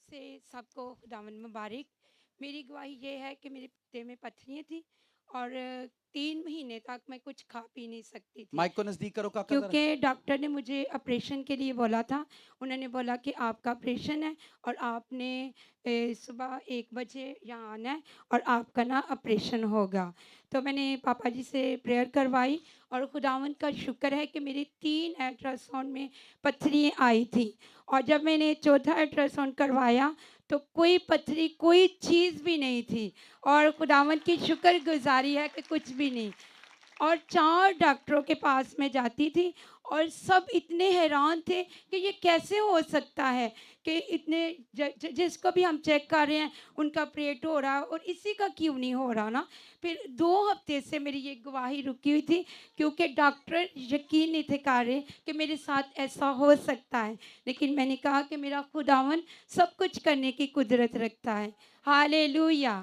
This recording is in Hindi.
से सबको खुदावंद मुबारक। मेरी गवाही ये है कि मेरे पेट में पत्थरियाँ थी और 3 महीने तक मैं कुछ खा पी नहीं सकती थी। माइक को नजदीक करो काका जरा। क्योंकि डॉक्टर ने मुझे ऑपरेशन के लिए बोला था। उन्होंने बोला कि आपका ऑपरेशन है और आपने सुबह 1 बजे यहाँ आना है और आपका ना ऑपरेशन होगा। तो मैंने पापा जी से प्रेयर करवाई और खुदावंद का शुक्र है कि मेरी 3 अल्ट्रासाउंड में पत्थरियाँ आई थी और जब मैंने चौथा अल्ट्रासाउंड करवाया तो कोई पत्थरी, कोई चीज़ भी नहीं थी और खुदावंद की शुक्रगुज़ारी है कि कुछ भी नहीं। और 4 डॉक्टरों के पास मैं जाती थी और सब इतने हैरान थे कि ये कैसे हो सकता है कि इतने जिसको भी हम चेक कर रहे हैं उनका ऑपरेट हो रहा है और इसी का क्यों नहीं हो रहा ना। फिर 2 हफ्ते से मेरी ये गवाही रुकी हुई थी क्योंकि डॉक्टर यकीन नहीं थे कर रहे कि मेरे साथ ऐसा हो सकता है। लेकिन मैंने कहा कि मेरा खुदावन सब कुछ करने की कुदरत रखता है। हालेलुया।